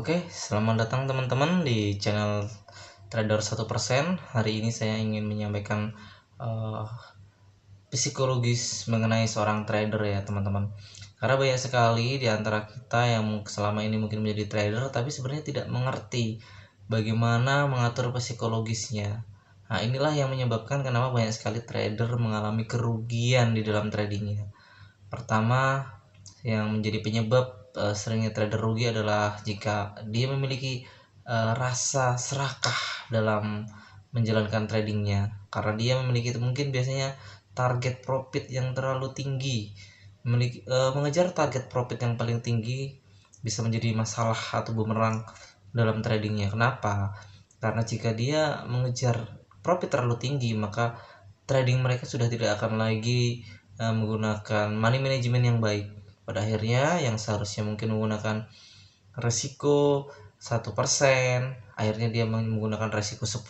Oke, selamat datang teman-teman di channel Trader 1%. Hari ini saya ingin menyampaikan uh, psikologis mengenai seorang trader ya teman-teman. Karena banyak sekali di antara kita yang selama ini mungkin menjadi trader tapi sebenarnya tidak mengerti bagaimana mengatur psikologisnya. Nah, inilah yang menyebabkan kenapa banyak sekali trader mengalami kerugian di dalam tradingnya. Pertama, yang menjadi penyebab seringnya trader rugi adalah jika dia memiliki rasa serakah dalam menjalankan tradingnya, karena dia memiliki mungkin biasanya target profit yang terlalu tinggi. Mengejar target profit yang paling tinggi bisa menjadi masalah atau bumerang dalam tradingnya. Kenapa? Karena jika dia mengejar profit terlalu tinggi, maka trading mereka sudah tidak akan lagi menggunakan money management yang baik. Pada akhirnya yang seharusnya mungkin menggunakan resiko 1%, akhirnya dia menggunakan resiko 10%.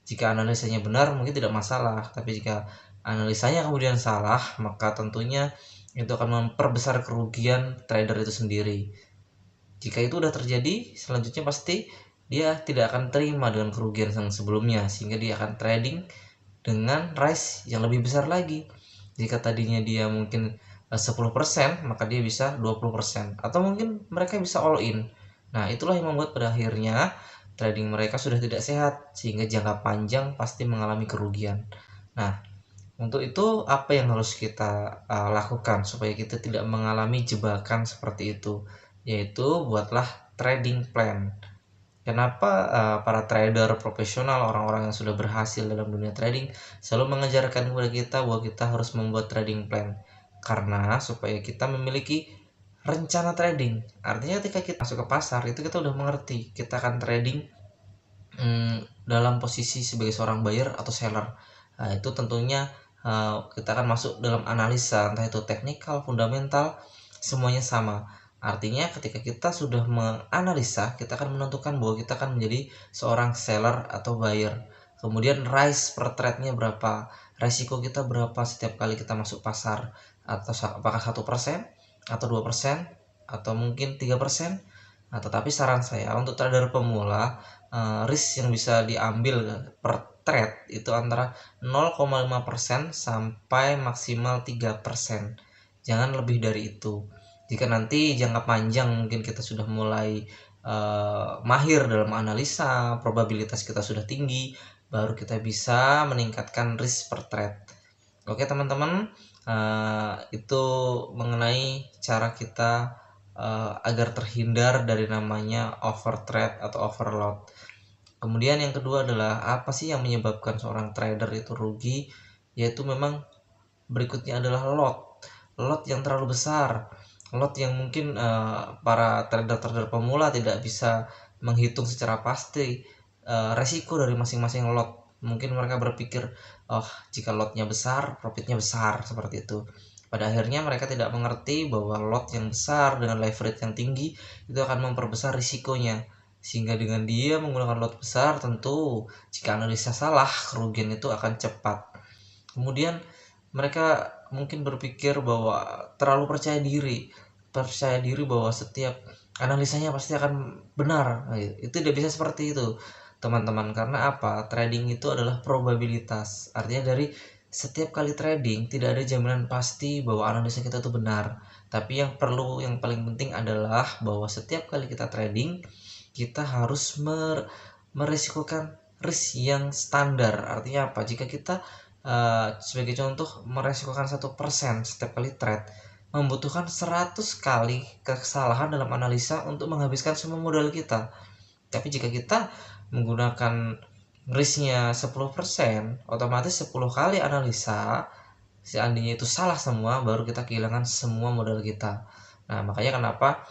Jika analisanya benar mungkin tidak masalah, tapi jika analisanya kemudian salah, maka tentunya itu akan memperbesar kerugian trader itu sendiri. Jika itu sudah terjadi, selanjutnya pasti dia tidak akan terima dengan kerugian yang sebelumnya, sehingga dia akan trading dengan rise yang lebih besar lagi. Jika tadinya dia mungkin 10%, maka dia bisa 20%, atau mungkin mereka bisa all in. Nah, itulah yang membuat pada akhirnya trading mereka sudah tidak sehat, sehingga jangka panjang pasti mengalami kerugian. Nah, untuk itu apa yang harus kita lakukan supaya kita tidak mengalami jebakan seperti itu? Yaitu buatlah trading plan. Kenapa para trader profesional, orang-orang yang sudah berhasil dalam dunia trading selalu mengajarkan kepada kita bahwa kita harus membuat trading plan? Karena supaya kita memiliki rencana trading. Artinya ketika kita masuk ke pasar itu kita udah mengerti kita akan trading dalam posisi sebagai seorang buyer atau seller. Nah, itu tentunya kita akan masuk dalam analisa, entah itu teknikal, fundamental, semuanya sama. Artinya ketika kita sudah menganalisa, kita akan menentukan bahwa kita akan menjadi seorang seller atau buyer. Kemudian rise per trade-nya berapa, resiko kita berapa setiap kali kita masuk pasar, atau apakah 1% atau 2% atau mungkin 3%. Nah, tetapi saran saya untuk trader pemula, risk yang bisa diambil per trade itu antara 0,5% sampai maksimal 3%. Jangan lebih dari itu. Jika nanti jangka panjang mungkin kita sudah mulai mahir dalam analisa, probabilitas kita sudah tinggi, baru kita bisa meningkatkan risk per trade. Oke teman-teman, itu mengenai cara kita agar terhindar dari namanya overtrade atau overload. Kemudian yang kedua adalah apa sih yang menyebabkan seorang trader itu rugi? Yaitu memang berikutnya adalah lot yang terlalu besar, lot yang mungkin para trader pemula tidak bisa menghitung secara pasti resiko dari masing-masing lot. Mungkin mereka berpikir, oh jika lotnya besar profitnya besar, seperti itu. Pada akhirnya mereka tidak mengerti bahwa lot yang besar dengan leverage yang tinggi itu akan memperbesar risikonya, sehingga dengan dia menggunakan lot besar, tentu jika analisa salah kerugian itu akan cepat. Kemudian mereka mungkin berpikir bahwa terlalu percaya diri bahwa setiap analisanya pasti akan benar. Itu tidak bisa seperti itu teman-teman, karena apa, trading itu adalah probabilitas. Artinya dari setiap kali trading tidak ada jaminan pasti bahwa analisa kita itu benar, tapi yang paling penting adalah bahwa setiap kali kita trading kita harus meresikokan risk yang standar. Artinya apa, jika kita sebagai contoh meresikokan 1% setiap kali trade, membutuhkan 100 kali kesalahan dalam analisa untuk menghabiskan semua modal kita. Tapi jika kita menggunakan risknya 10%, otomatis 10 kali analisa, seandainya itu salah semua, baru kita kehilangan semua modal kita. Nah, makanya kenapa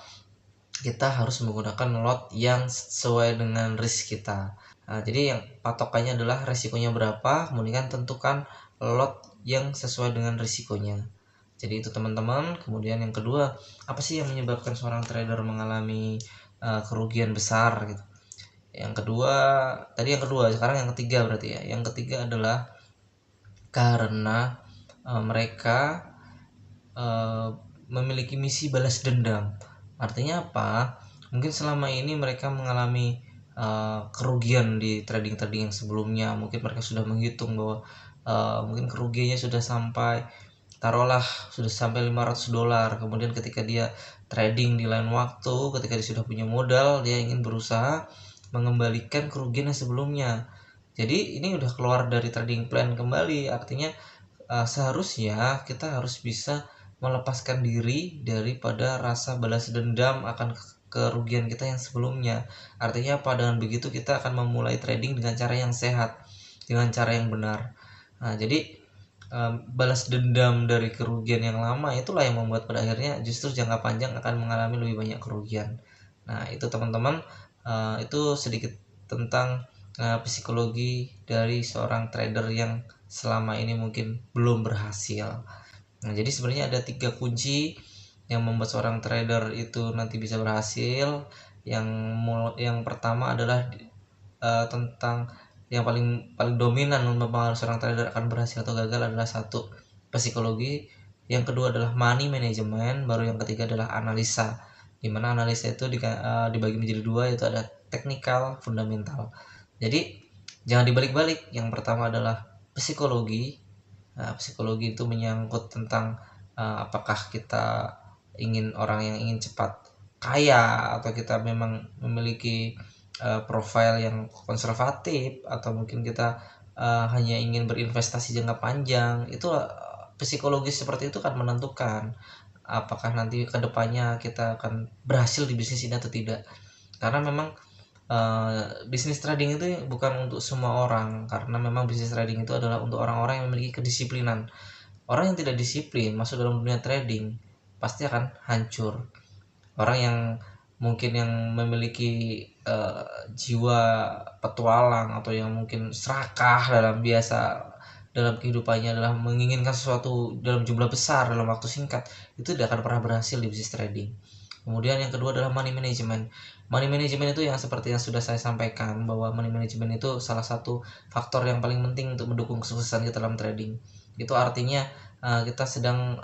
kita harus menggunakan lot yang sesuai dengan risk kita. Nah, jadi yang patokannya adalah risikonya berapa, kemudian tentukan lot yang sesuai dengan risikonya. Jadi itu teman-teman. Kemudian yang kedua, apa sih yang menyebabkan seorang trader mengalami kerugian besar gitu. Yang kedua, tadi yang kedua, sekarang yang ketiga berarti ya. Yang ketiga adalah karena mereka memiliki misi balas dendam. Artinya apa? Mungkin selama ini mereka mengalami kerugian di trading-trading yang sebelumnya. Mungkin mereka sudah menghitung bahwa mungkin kerugiannya sudah sampai, taruhlah sudah sampai $500. Kemudian ketika dia trading di lain waktu, ketika dia sudah punya modal, dia ingin berusaha mengembalikan kerugian yang sebelumnya. Jadi ini udah keluar dari trading plan kembali, artinya seharusnya kita harus bisa melepaskan diri daripada rasa balas dendam akan kerugian kita yang sebelumnya. Artinya apa? Dengan begitu kita akan memulai trading dengan cara yang sehat, dengan cara yang benar. Nah, jadi balas dendam dari kerugian yang lama itulah yang membuat pada akhirnya justru jangka panjang akan mengalami lebih banyak kerugian. Nah, itu teman-teman, itu sedikit tentang psikologi dari seorang trader yang selama ini mungkin belum berhasil. Nah, jadi sebenarnya ada 3 kunci yang membuat seorang trader itu nanti bisa berhasil. Yang pertama adalah tentang yang paling paling dominan mempengaruhi seorang trader akan berhasil atau gagal adalah satu, psikologi. Yang kedua adalah money management. Baru yang ketiga adalah analisa. Dimana analisa itu dibagi menjadi dua, yaitu ada teknikal, fundamental. Jadi jangan dibalik-balik. Yang pertama adalah psikologi. Nah, psikologi itu menyangkut tentang apakah kita ingin orang yang ingin cepat kaya, atau kita memang memiliki profil yang konservatif, atau mungkin kita hanya ingin berinvestasi jangka panjang. Itu psikologis seperti itu kan menentukan apakah nanti kedepannya kita akan berhasil di bisnis ini atau tidak. Karena memang bisnis trading itu bukan untuk semua orang, karena memang bisnis trading itu adalah untuk orang-orang yang memiliki kedisiplinan. Orang yang tidak disiplin masuk dalam dunia trading pasti akan hancur. Orang yang mungkin yang memiliki jiwa petualang, atau yang mungkin serakah dalam kehidupannya adalah menginginkan sesuatu dalam jumlah besar dalam waktu singkat, itu tidak akan pernah berhasil di bisnis trading. Kemudian yang kedua adalah money management. Money management itu yang seperti yang sudah saya sampaikan, bahwa money management itu salah satu faktor yang paling penting untuk mendukung kesuksesan kita dalam trading. Itu artinya kita sedang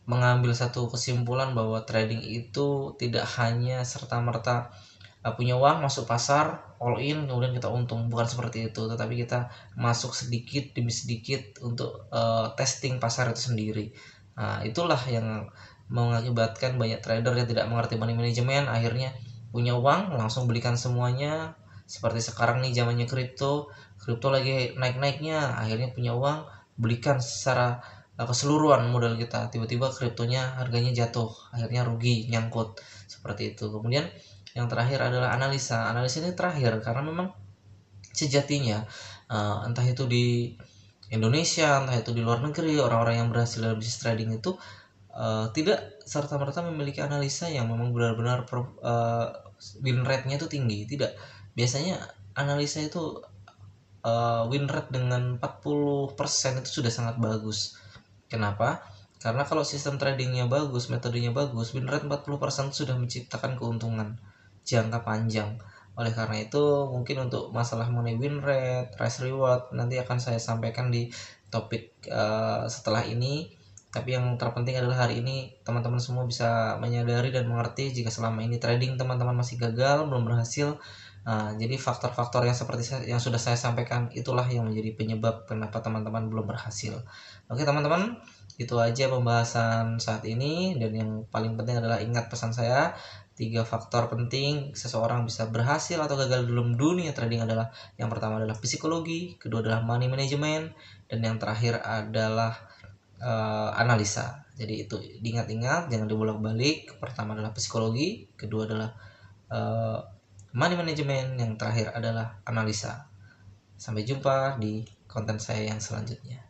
mengambil satu kesimpulan bahwa trading itu tidak hanya serta-merta punya uang masuk pasar all in kemudian kita untung, bukan seperti itu, tetapi kita masuk sedikit demi sedikit untuk testing pasar itu sendiri. Nah, itulah yang mengakibatkan banyak trader yang tidak mengerti money management akhirnya punya uang langsung belikan semuanya. Seperti sekarang nih zamannya kripto lagi naik-naiknya, akhirnya punya uang belikan secara keseluruhan modal kita, tiba-tiba kriptonya harganya jatuh, akhirnya rugi nyangkut seperti itu. Kemudian yang terakhir adalah analisa. Analisa ini terakhir karena memang sejatinya entah itu di Indonesia, entah itu di luar negeri, orang-orang yang berhasil dalam bisnis trading itu tidak serta-merta memiliki analisa yang memang benar-benar win rate-nya itu tinggi. Tidak. Biasanya analisa itu win rate dengan 40% itu sudah sangat bagus. Kenapa? Karena kalau sistem tradingnya bagus, metodenya bagus, win rate 40% sudah menciptakan keuntungan jangka panjang. Oleh karena itu, mungkin untuk masalah mengenai win rate, risk reward nanti akan saya sampaikan di topik setelah ini. Tapi yang terpenting adalah hari ini teman-teman semua bisa menyadari dan mengerti jika selama ini trading teman-teman masih gagal, belum berhasil. Jadi faktor-faktor yang seperti yang sudah saya sampaikan itulah yang menjadi penyebab kenapa teman-teman belum berhasil. Oke teman-teman, itu aja pembahasan saat ini, dan yang paling penting adalah ingat pesan saya, 3 faktor penting seseorang bisa berhasil atau gagal dalam dunia trading adalah, yang pertama adalah psikologi, kedua adalah money management, dan yang terakhir adalah analisa. Jadi itu diingat-ingat, jangan dibolak-balik. Pertama adalah psikologi, kedua adalah money management, yang terakhir adalah analisa. Sampai jumpa di konten saya yang selanjutnya.